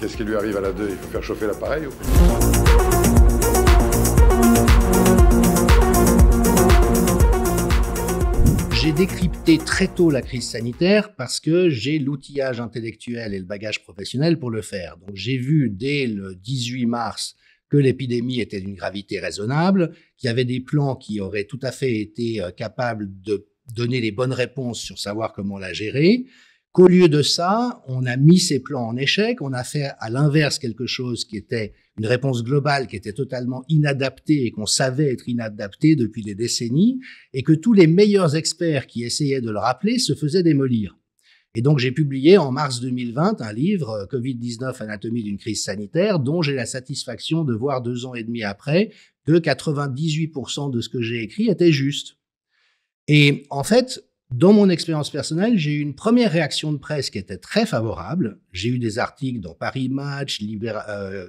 Qu'est-ce qui lui arrive à la 2? Il faut faire chauffer l'appareil ou... J'ai décrypté très tôt la crise sanitaire parce que j'ai l'outillage intellectuel et le bagage professionnel pour le faire. Donc j'ai vu dès le 18 mars que l'épidémie était d'une gravité raisonnable, qu'il y avait des plans qui auraient tout à fait été capables de donner les bonnes réponses sur savoir comment la gérer, qu'au lieu de ça, on a mis ces plans en échec, on a fait à l'inverse quelque chose qui était une réponse globale qui était totalement inadaptée et qu'on savait être inadaptée depuis des décennies, et que tous les meilleurs experts qui essayaient de le rappeler se faisaient démolir. Et donc j'ai publié en mars 2020 un livre, Covid-19, anatomie d'une crise sanitaire, dont j'ai la satisfaction de voir 2 ans et demi après que 98% de ce que j'ai écrit était juste. Et en fait, dans mon expérience personnelle, j'ai eu une première réaction de presse qui était très favorable. J'ai eu des articles dans Paris Match,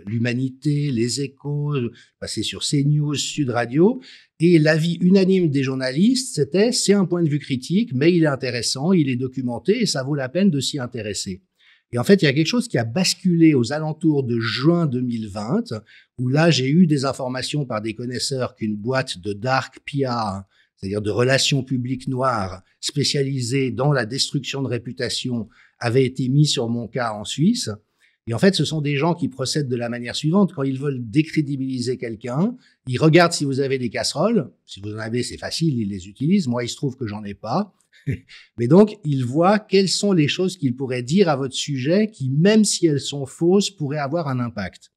l'Humanité, Les Échos, passé sur CNews, Sud Radio. Et l'avis unanime des journalistes, c'était « c'est un point de vue critique, mais il est intéressant, il est documenté et ça vaut la peine de s'y intéresser ». Et en fait, il y a quelque chose qui a basculé aux alentours de juin 2020, où là, j'ai eu des informations par des connaisseurs qu'une boîte de dark PR, c'est-à-dire de relations publiques noires spécialisées dans la destruction de réputation, avait été mise sur mon cas en Suisse. Et en fait, ce sont des gens qui procèdent de la manière suivante. Quand ils veulent décrédibiliser quelqu'un, ils regardent si vous avez des casseroles. Si vous en avez, c'est facile, ils les utilisent. Moi, il se trouve que j'en ai pas. Mais donc, ils voient quelles sont les choses qu'ils pourraient dire à votre sujet qui, même si elles sont fausses, pourraient avoir un impact.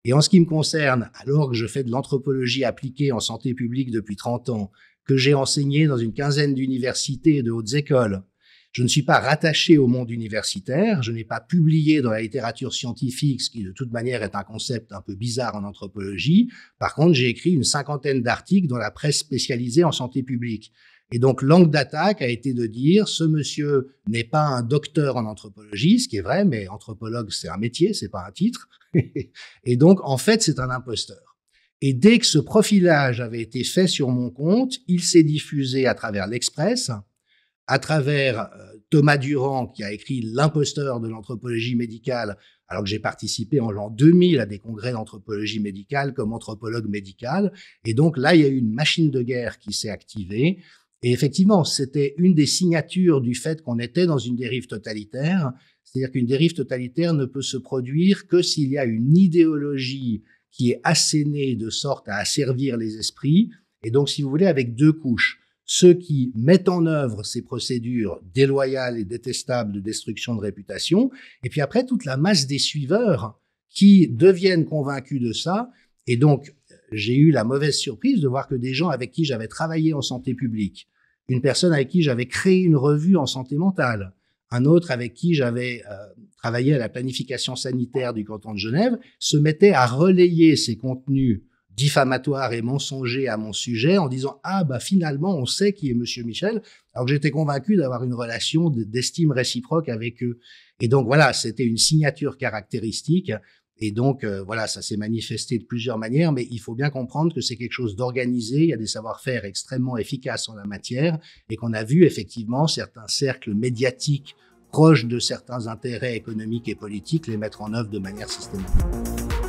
Et en ce qui me concerne, alors que je fais de l'anthropologie appliquée en santé publique depuis 30 ans, que j'ai enseigné dans une quinzaine d'universités et de hautes écoles, je ne suis pas rattaché au monde universitaire, je n'ai pas publié dans la littérature scientifique, ce qui de toute manière est un concept un peu bizarre en anthropologie. Par contre, j'ai écrit une 50aine d'articles dans la presse spécialisée en santé publique. Et donc, l'angle d'attaque a été de dire, ce monsieur n'est pas un docteur en anthropologie, ce qui est vrai, mais anthropologue, c'est un métier, c'est pas un titre. Et donc, en fait, c'est un imposteur. Et dès que ce profilage avait été fait sur mon compte, il s'est diffusé à travers l'Express, à travers Thomas Durand, qui a écrit L'imposteur de l'anthropologie médicale, alors que j'ai participé en l'an 2000 à des congrès d'anthropologie médicale comme anthropologue médical. Et donc là, il y a eu une machine de guerre qui s'est activée. Et effectivement, c'était une des signatures du fait qu'on était dans une dérive totalitaire. C'est-à-dire qu'une dérive totalitaire ne peut se produire que s'il y a une idéologie qui est assénée de sorte à asservir les esprits. Et donc, si vous voulez, avec 2 couches. Ceux qui mettent en œuvre ces procédures déloyales et détestables de destruction de réputation, et puis après toute la masse des suiveurs qui deviennent convaincus de ça. Et donc, j'ai eu la mauvaise surprise de voir que des gens avec qui j'avais travaillé en santé publique, une personne avec qui j'avais créé une revue en santé mentale, un autre avec qui j'avais travaillé à la planification sanitaire du canton de Genève, se mettaient à relayer ces contenus diffamatoires et mensongers à mon sujet en disant « Ah, bah finalement, on sait qui est Monsieur Michel », alors que j'étais convaincu d'avoir une relation d'estime réciproque avec eux. Et donc voilà, c'était une signature caractéristique. Et donc voilà, ça s'est manifesté de plusieurs manières, mais il faut bien comprendre que c'est quelque chose d'organisé, il y a des savoir-faire extrêmement efficaces en la matière, et qu'on a vu effectivement certains cercles médiatiques proches de certains intérêts économiques et politiques les mettre en œuvre de manière systématique.